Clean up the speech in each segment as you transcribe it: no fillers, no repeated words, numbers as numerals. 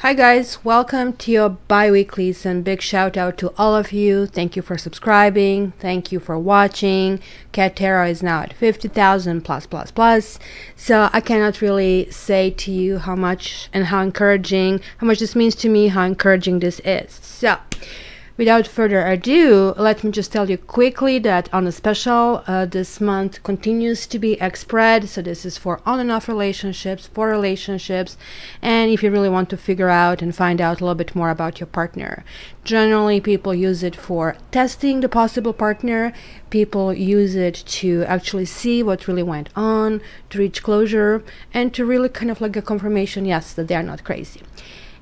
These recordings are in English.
Hi guys, welcome to your bi-weeklies and big shout out to all of you. Thank you for subscribing. Thank you for watching. Cat Tarot is now at 50,000 plus. So I cannot really say to you how much and how much this means to me, how encouraging this is. So without further ado, let me just tell you quickly that on a special, this month continues to be X-Spread. So this is for on and off relationships, and if you really want to figure out and find out a little bit more about your partner. Generally, people use it for testing the possible partner. People use it to actually see what really went on, to reach closure, and to really kind of like a confirmation, yes, that they're not crazy.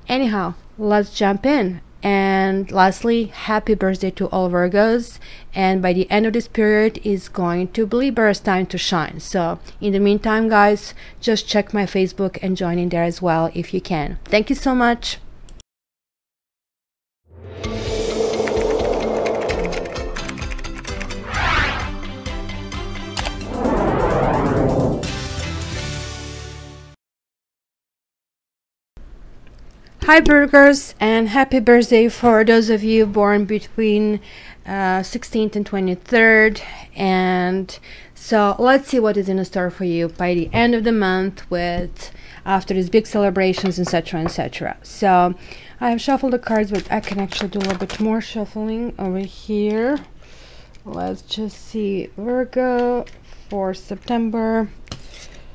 Anyhow, let's jump in. And lastly, happy birthday to all Virgos, and by the end of this period is going to be Libera's time to shine. So in the meantime guys, just check my Facebook and join in there as well if you can. Thank you so much. Hi Burgers, and happy birthday for those of you born between 16th and 23rd. And so let's see what is in store for you by the end of the month after these big celebrations, etc. So I have shuffled the cards, but I can actually do a little bit more shuffling over here. Let's just see. Virgo for September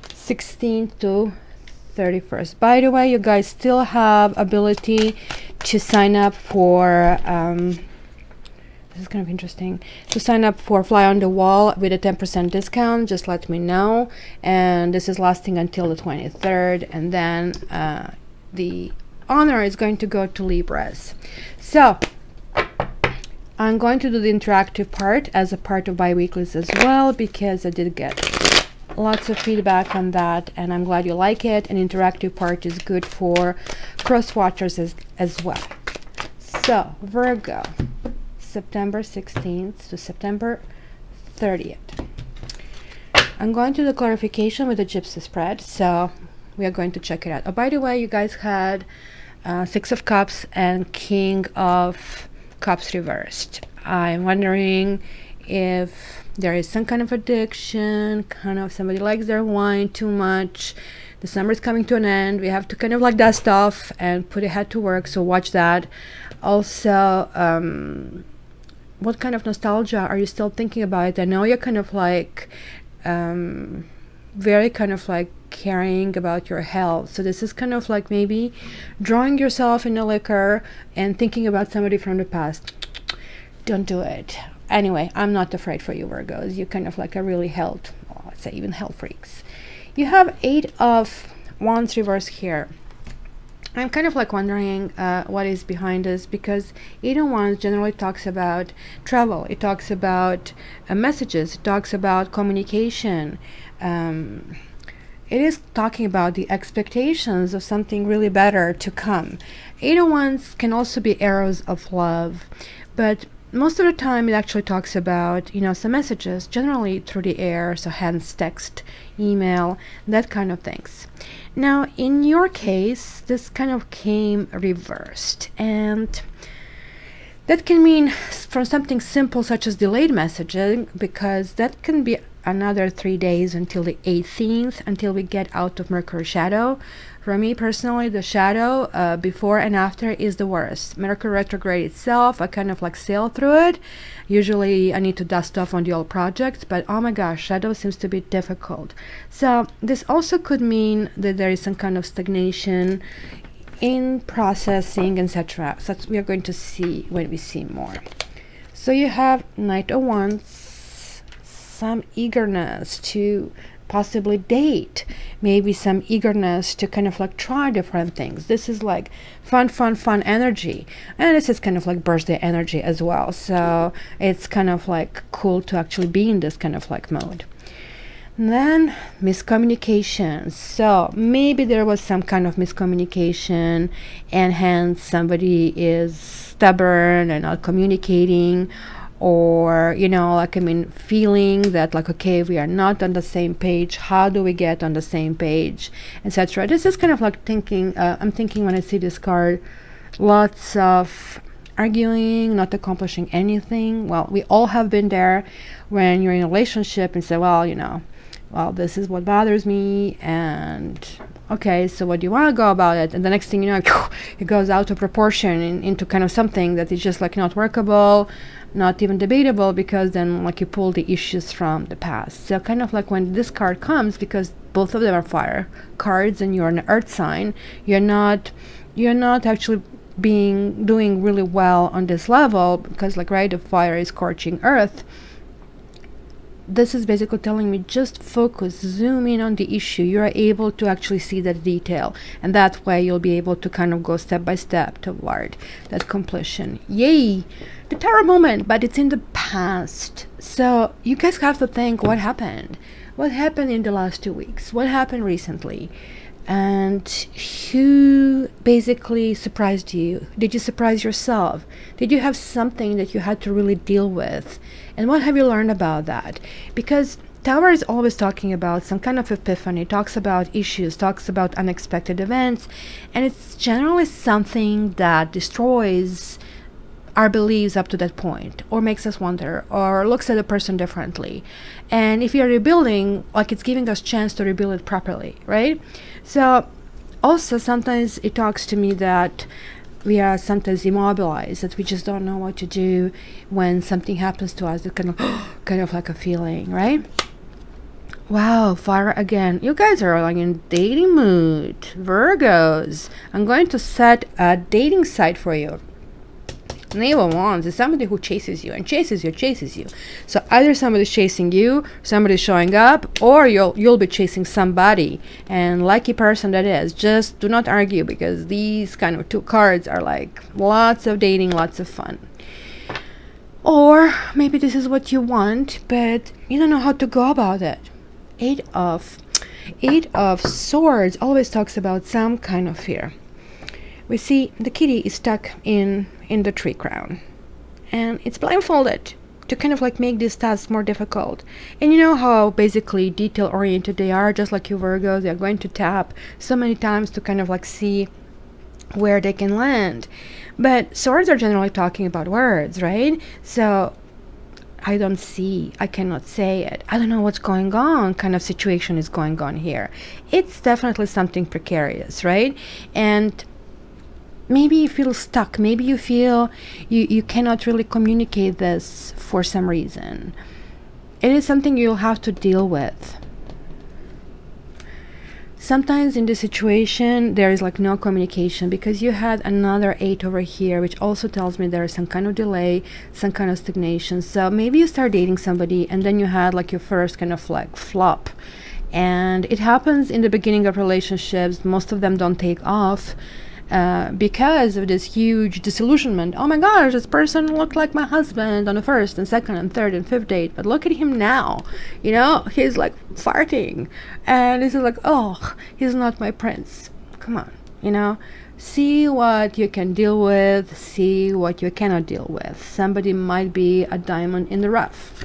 16th to 31st. By the way, you guys still have ability to sign up for this is kind of interesting, to sign up for Fly on the Wall with a 10% discount. Just let me know, and this is lasting until the 23rd, and then the honor is going to go to Libras. So I'm going to do the interactive part as a part of bi-weeklies as well, because I did get lots of feedback on that, and I'm glad you like it. An interactive part is good for cross watchers as well. So Virgo, September 16th to September 30th. I'm going to do the clarification with the Gypsy spread, so we are going to check it out. Oh, by the way, you guys had Six of Cups and King of Cups reversed. I'm wondering if there is some kind of addiction, kind of somebody likes their wine too much. The summer is coming to an end. We have to kind of like dust off and put a head to work, so watch that. Also, what kind of nostalgia are you still thinking about it? I know you're kind of like very kind of like caring about your health, so this is kind of like maybe drawing yourself in a liquor and thinking about somebody from the past. Don't do it. Anyway, I'm not afraid for you Virgos. You kind of like a really health, let's say even health freaks. You have 8 of Wands reverse here. I'm kind of like wondering what is behind this, because 8 of Wands generally talks about travel. It talks about messages. It talks about communication. It is talking about the expectations of something really better to come. 8 of Wands can also be arrows of love, but most of the time it actually talks about, you know, some messages, generally through the air, so hence text, email, that kind of things. Now in your case, this kind of came reversed, and that can mean from something simple such as delayed messaging, because that can be another 3 days until the 18th, until we get out of Mercury shadow. For me personally, the shadow before and after is the worst. Mercury retrograde itself, I kind of like sail through it. Usually I need to dust off on the old projects, but oh my gosh, shadow seems to be difficult. So this also could mean that there is some kind of stagnation in processing, etc. So that's we are going to see when we see more. So you have Knight of Wands, some eagerness to possibly date, maybe some eagerness to kind of like try different things. This is like fun energy, and this is kind of like birthday energy as well, so it's kind of like cool to actually be in this kind of like mode. And then miscommunication. So maybe there was some kind of miscommunication, and hence somebody is stubborn and not communicating, or, you know, like, I mean, feeling that like, okay, we are not on the same page, how do we get on the same page, etc. This is kind of like thinking, I'm thinking when I see this card, lots of arguing, not accomplishing anything. Well, we all have been there when you're in a relationship and say, well, you know, well, this is what bothers me, and okay, so what do you want to go about it? And the next thing you know, it goes out of proportion into kind of something that is just like not workable, not even debatable, because then like you pull the issues from the past. So kind of like when this card comes, because both of them are fire cards and you're an earth sign, you're not actually doing really well on this level, because like, right, the fire is scorching earth. This is basically telling me just focus, zoom in on the issue. You're able to actually see that detail, and that way you'll be able to kind of go step by step toward that completion. Yay, the tarot moment, but it's in the past. So you guys have to think, what happened in the last 2 weeks, what happened recently, and who basically surprised you? Did you surprise yourself? Did you have something that you had to really deal with? And what have you learned about that? Because Tower is always talking about some kind of epiphany, talks about issues, talks about unexpected events, and it's generally something that destroys our beliefs up to that point, or makes us wonder, or looks at a person differently. And if you're rebuilding, like, it's giving us chance to rebuild it properly, right? So also sometimes it talks to me that we are sometimes immobilized, that we just don't know what to do when something happens to us. It's kind of like a feeling, right? Wow, fire again. You guys are like in dating mood, Virgos. I'm going to set a dating site for you. Knave of Wands is somebody who chases you and chases you. So either somebody's chasing you, somebody's showing up, or you'll be chasing somebody. And lucky person that is. Just do not argue, because these kind of two cards are like lots of dating, lots of fun. Or maybe this is what you want, but you don't know how to go about it. Eight of Swords always talks about some kind of fear. We see the kitty is stuck in the tree crown, and it's blindfolded to kind of like make these tasks more difficult. And you know how basically detail oriented they are, just like you Virgos. They are going to tap so many times to kind of like see where they can land. But swords are generally talking about words, right? So I don't see, I cannot say it, I don't know what's going on kind of situation is going on here. It's definitely something precarious, right? And maybe you feel stuck, maybe you feel you cannot really communicate this for some reason. It is something you'll have to deal with. Sometimes in this situation there is like no communication, because you had another 8 over here, which also tells me there is some kind of delay, some kind of stagnation. So maybe you start dating somebody and then you had like your first kind of like flop, and it happens in the beginning of relationships. Most of them don't take off because of this huge disillusionment. Oh my gosh, this person looked like my husband on the first and second and third and fifth date, but look at him now, you know, he's like farting, and this is like, oh, he's not my prince. Come on, you know, see what you can deal with, see what you cannot deal with. Somebody might be a diamond in the rough.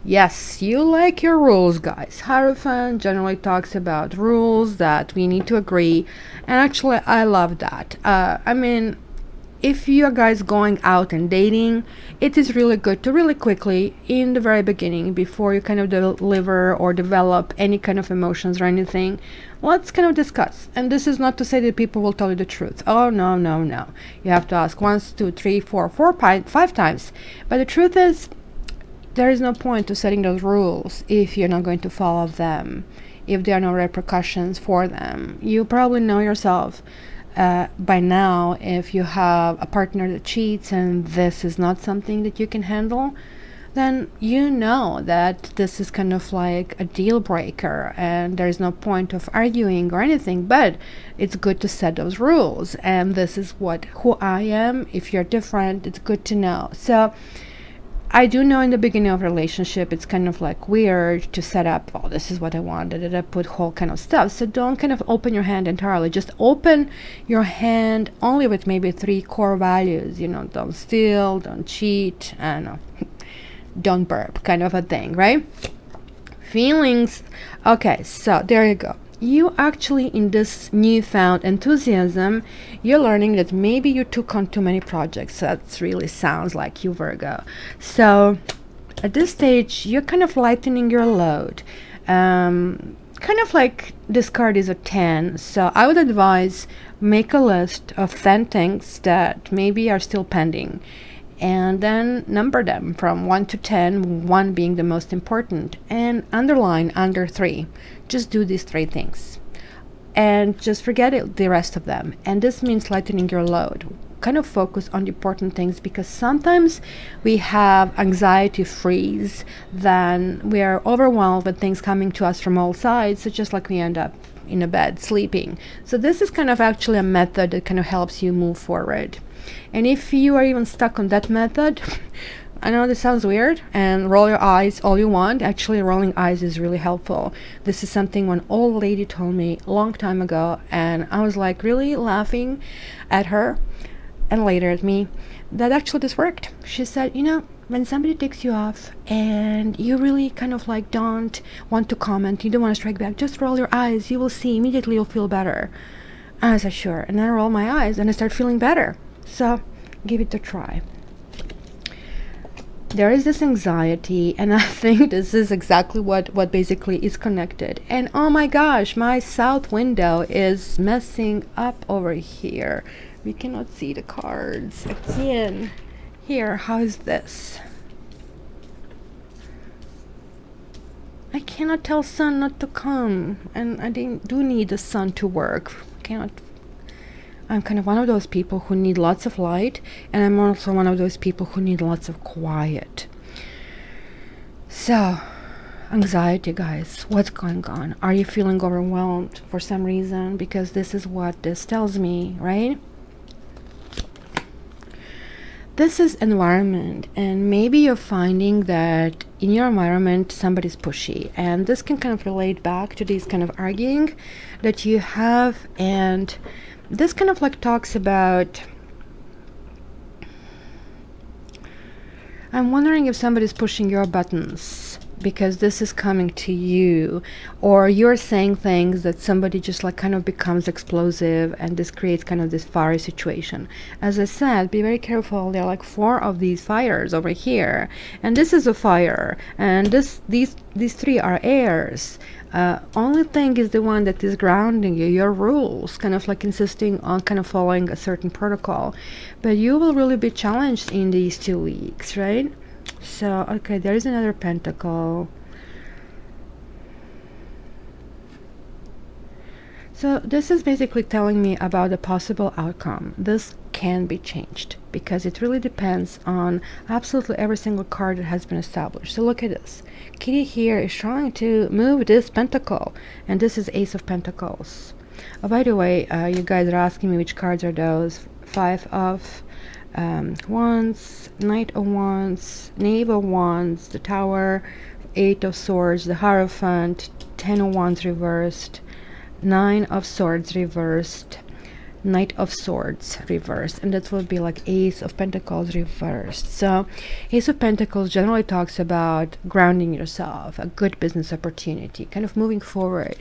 Yes, you like your rules, guys. Hierophant generally talks about rules that we need to agree, and actually I love that. I mean, if you are guys going out and dating, it is really good to really quickly, in the very beginning, before you kind of deliver or develop any kind of emotions or anything, let's kind of discuss. And this is not to say that people will tell you the truth. Oh, no, no, no. You have to ask once, two, three, four, 5 times. But the truth is, there is no point to setting those rules if you're not going to follow them, if there are no repercussions for them. You probably know yourself by now, if you have a partner that cheats and this is not something that you can handle, then you know that this is kind of like a deal breaker and there's no point of arguing or anything. But it's good to set those rules, and this is who I am. If you're different, it's good to know. So I do know in the beginning of a relationship, it's kind of like weird to set up, oh, this is what I want, and I put whole kind of stuff. So don't kind of open your hand entirely. Just open your hand only with maybe 3 core values. You know, don't steal, don't cheat, and don't burp, kind of a thing, right? Feelings. Okay, so there you go. You actually, in this newfound enthusiasm, you're learning that maybe you took on too many projects. That really sounds like you, Virgo. So at this stage, you're kind of lightening your load. Kind of like this card is a 10. So I would advise make a list of 10 things that maybe are still pending, and then number them from 1 to 10, 1 being the most important, and underline under 3. Just do these 3 things and just forget it, the rest of them. And this means lightening your load. Kind of focus on the important things, because sometimes we have anxiety freeze, then we are overwhelmed with things coming to us from all sides. So just like we end up in a bed sleeping. So this is kind of actually a method that kind of helps you move forward. And if you are even stuck on that method, I know this sounds weird, and roll your eyes all you want. Actually, rolling eyes is really helpful. This is something one old lady told me a long time ago, and I was like really laughing at her and later at me, that actually this worked. She said, you know, when somebody ticks you off and you really kind of like don't want to comment, you don't want to strike back, just roll your eyes. You will see immediately, you'll feel better. I said, sure. And then I roll my eyes and I start feeling better. So give it a try. There is this anxiety, and I think this is exactly what basically is connected. And oh my gosh, my south window is messing up over here. We cannot see the cards again. Here, how is this? I cannot tell sun not to come, and I do need the sun to work. I'm kind of one of those people who need lots of light, and I'm also one of those people who need lots of quiet. So, anxiety, guys, what's going on? Are you feeling overwhelmed for some reason? Because this is what this tells me, right? This is environment, and maybe you're finding that in your environment somebody's pushy, and this can kind of relate back to this kind of arguing that you have. And this kind of like talks about, I'm wondering if somebody's pushing your buttons, because this is coming to you, or you're saying things that somebody just like kind of becomes explosive, and this creates kind of this fiery situation. As I said, be very careful. There are like 4 of these fires over here, and this is a fire, and these 3 are airs. Only thing is the one that is grounding you, your rules, kind of like insisting on kind of following a certain protocol. But you will really be challenged in these 2 weeks, right? So, okay, there is another pentacle. So this is basically telling me about a possible outcome. This can be changed, because it really depends on absolutely every single card that has been established. So look at this. Kitty here is trying to move this pentacle, and this is Ace of Pentacles. Oh, by the way, you guys are asking me which cards are those. 5 of Wands, Knight of Wands, Knave of Wands, the Tower, 8 of Swords, the Hierophant, 10 of Wands reversed, 9 of Swords reversed, Knight of Swords reversed, and that would be like Ace of Pentacles reversed. So Ace of Pentacles generally talks about grounding yourself, a good business opportunity, kind of moving forward.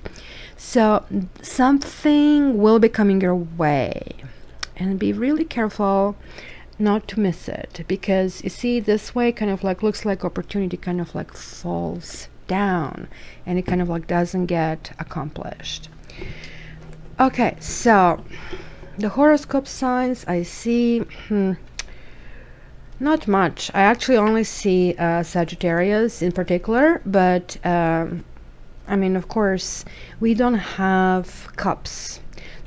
So something will be coming your way, and be really careful not to miss it, because you see this way kind of like looks like opportunity kind of like falls down, and it kind of like doesn't get accomplished. Okay, so the horoscope signs I see, not much. I actually only see Sagittarius in particular, but I mean, of course, we don't have cups.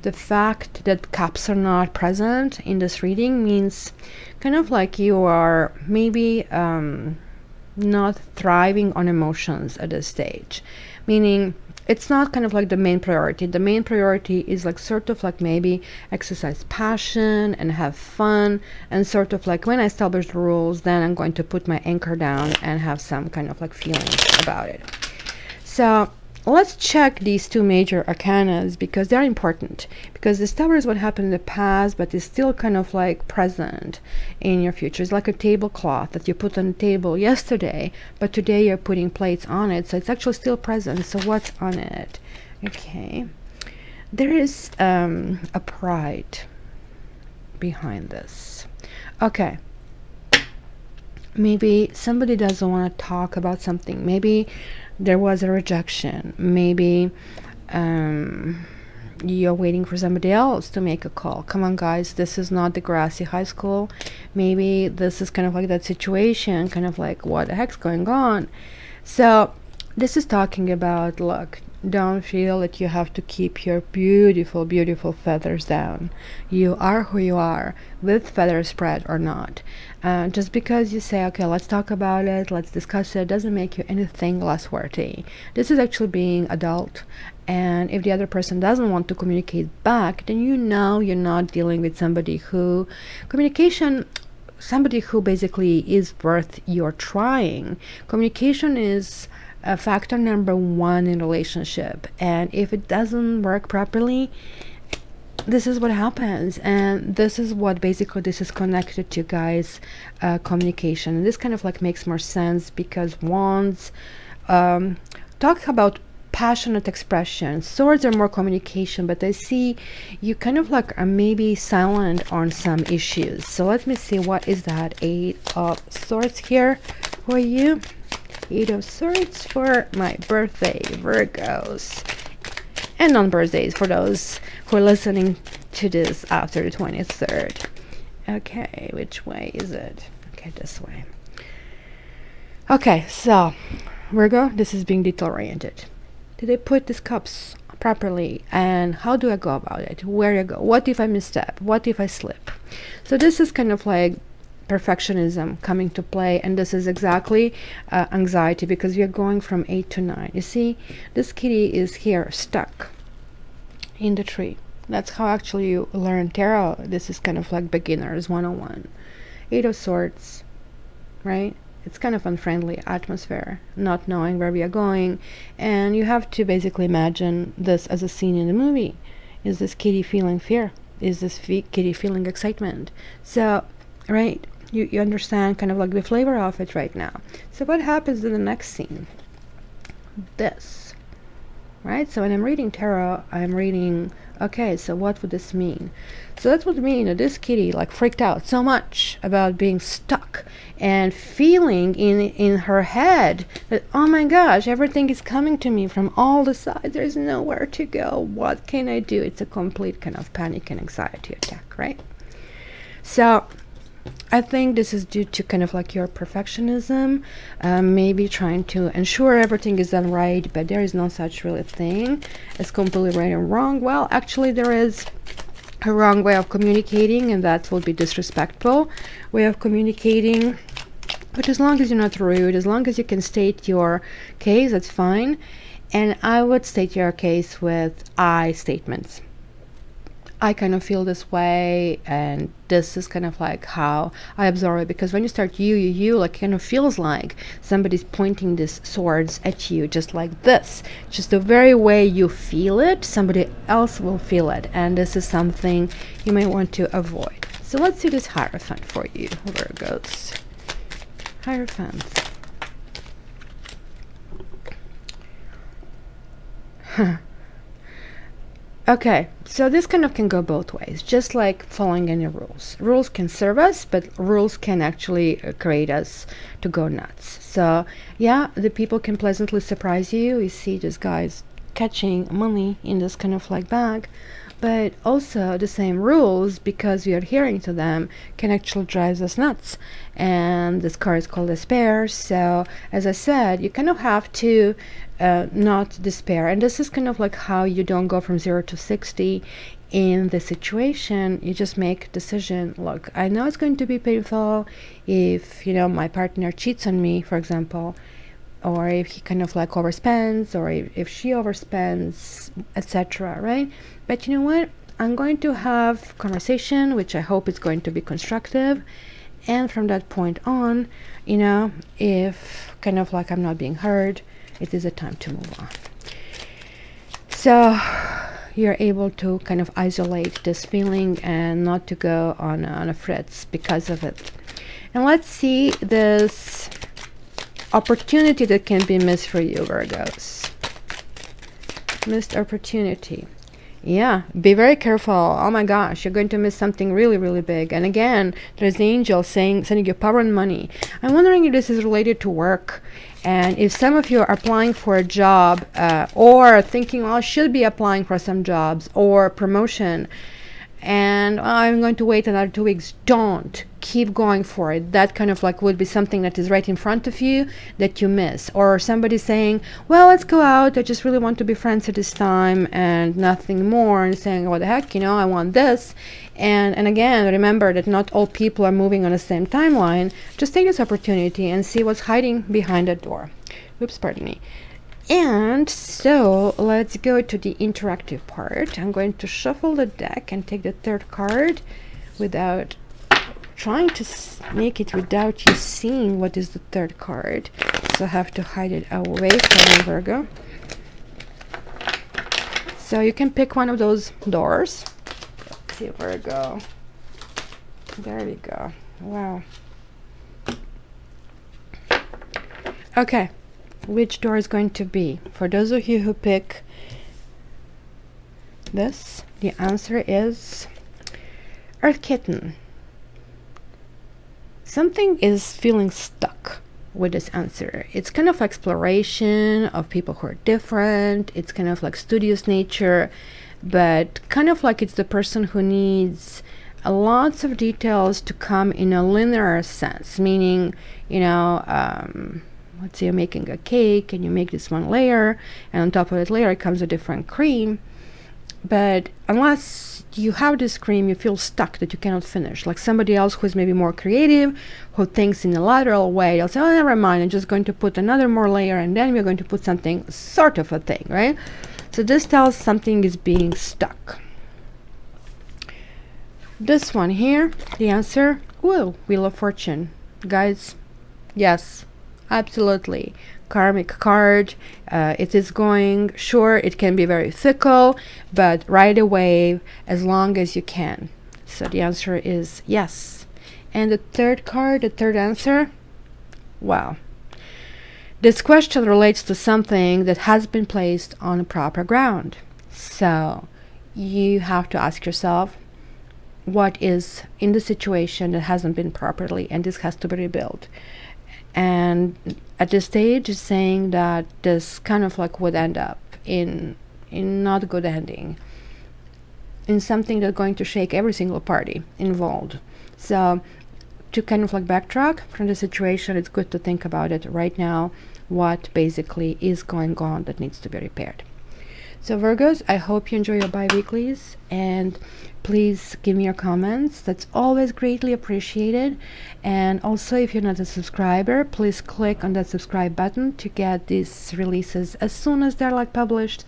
The fact that cups are not present in this reading means kind of like you are maybe not thriving on emotions at this stage. Meaning, it's not kind of like the main priority. The main priority is like sort of like maybe exercise passion and have fun, and sort of like when I establish the rules, then I'm going to put my anchor down and have some kind of like feelings about it. So let's check these two major arcanas, because they're important, because this tower is what happened in the past but is still kind of like present in your future. It's like a tablecloth that you put on the table yesterday, but today you're putting plates on it, so it's actually still present. So what's on it? Okay, there is a pride behind this. Okay, maybe somebody doesn't want to talk about something. Maybe there was a rejection. Maybe you're waiting for somebody else to make a call. Come on, guys, this is not the grassy high school. Maybe this is kind of like that situation, kind of like what the heck's going on. So this is talking about, look, don't feel that you have to keep your beautiful, beautiful feathers down. You are who you are, with feathers spread or not. Just because you say, okay, let's talk about it, let's discuss it, doesn't make you anything less worthy. This is actually being adult. And if the other person doesn't want to communicate back, then you know you're not dealing with somebody who, somebody who basically is worth your trying. Communication is factor number one in relationship, and if it doesn't work properly, this is what happens. And this is what basically this is connected to, guys. Communication. And this kind of like makes more sense, because wands talk about passionate expression. Swords are more communication, but I see you kind of like are maybe silent on some issues. So let me see, what is that? 8 of Swords here for you. 8 of Swords for my birthday Virgos, and on birthdays for those who are listening to this after the 23rd. Okay, which way is it? Okay, this way. Okay, so Virgo, this is being detail oriented. Did I put these cups properly, and how do I go about it? Where do I go? What if I misstep? What if I slip? So this is kind of like perfectionism coming to play, and this is exactly anxiety, because we are going from 8 to 9. You see, this kitty is here stuck in the tree. That's how actually you learn tarot. This is kind of like beginners 101. 8 of Swords, right? It's kind of unfriendly atmosphere, not knowing where we are going, and you have to basically imagine this as a scene in the movie. Is this kitty feeling fear? Is this kitty feeling excitement? So, right, you understand kind of like the flavor of it right now. So what happens in the next scene? This, right? So when I'm reading tarot, I'm reading, okay, so what would this mean? So that would mean that this kitty like freaked out so much about being stuck and feeling in her head that, oh my gosh, everything is coming to me from all the sides, there's nowhere to go, what can I do? It's a complete kind of panic and anxiety attack, right? So I think this is due to kind of like your perfectionism, maybe trying to ensure everything is done right, but there is no such really thing as completely right and wrong. Well, actually there is a wrong way of communicating, and that would be disrespectful way of communicating. But as long as you're not rude, as long as you can state your case, that's fine. And I would state your case with I statements. I kind of feel this way, and this is kind of like how I absorb it, because when you start you like kind of feels like somebody's pointing these swords at you just like this, just the very way you feel it, somebody else will feel it, and this is something you may want to avoid. So let's see this Hierophant for you, Virgos. Hierophant. Okay, so this kind of can go both ways, just like following any rules. Rules can serve us, but rules can actually create us to go nuts. So yeah, the people can pleasantly surprise you. You see this guy's catching money in this kind of like bag, but also the same rules, because we are adhering to them, can actually drive us nuts. And this card is called despair. So as I said, you kind of have to not despair, and this is kind of like how you don't go from 0 to 60 in the situation. You just make a decision. Look, I know it's going to be painful if, you know, my partner cheats on me, for example. or if he kind of like overspends, or if she overspends, etc., right? But you know what? I'm going to have conversation, which I hope is going to be constructive, and from that point on, you know, if kind of like I'm not being heard, it is a time to move on. So you're able to kind of isolate this feeling and not to go on a fritz because of it. And let's see this opportunity that can be missed for you, Virgos. Missed opportunity. Yeah, be very careful. Oh my gosh, you're going to miss something really, really big. And again, there's the angel sending you power and money. I'm wondering if this is related to work. And if some of you are applying for a job or thinking, well, I should be applying for some jobs or promotion, and I'm going to wait another 2 weeks, don't. Keep going for it. That kind of like would be something that is right in front of you that you miss. Or somebody saying, well, let's go out, I just really want to be friends at this time and nothing more, and saying, what the heck, you know, I want this. And again, remember that not all people are moving on the same timeline. Just take this opportunity and see what's hiding behind that door. Oops, pardon me. And so let's go to the interactive part. I'm going to shuffle the deck and take the third card without trying to make it without you seeing what is the third card. So I have to hide it away from you, Virgo. So you can pick one of those doors. Let's see, Virgo. There we go. Wow. Okay. Which door is going to be? For those of you who pick this, the answer is Earth Kitten. Something is feeling stuck with this answer. It's kind of exploration of people who are different. It's kind of like studious nature, but kind of like it's the person who needs lots of details to come in a linear sense, meaning, you know, let's say you're making a cake and you make this one layer, and on top of that layer comes a different cream. But unless you have this cream, you feel stuck that you cannot finish. Like somebody else who's maybe more creative, who thinks in a lateral way, they'll say, oh, never mind, I'm just going to put another more layer, and then we're going to put something sort of a thing, right? So this tells something is being stuck. This one here, the answer, Wheel of Fortune. Guys, yes. Absolutely. Karmic card. It is going, sure, it can be very fickle, but ride a wave as long as you can. So the answer is yes. And the third card, the third answer, wow. This question relates to something that has been placed on the proper ground. So you have to ask yourself, what is in the situation that hasn't been properly, and this has to be rebuilt. And at this stage, it's saying that this kind of like would end up in not a good ending, in something that's going to shake every single party involved. So to kind of like backtrack from the situation, it's good to think about it right now, what basically is going on that needs to be repaired. So Virgos, I hope you enjoy your bi-weeklies, and please give me your comments. That's always greatly appreciated. And also, if you're not a subscriber, please click on that subscribe button to get these releases as soon as they're like published.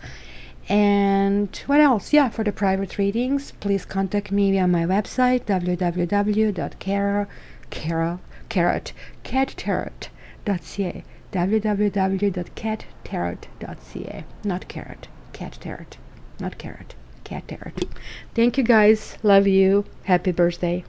And what else? Yeah, for the private readings, please contact me via my website, www.cattarot.ca, www.cattarot.ca, not carrot, cat tarot, not carrot, cat tarot. Thank you guys, love you, happy birthday.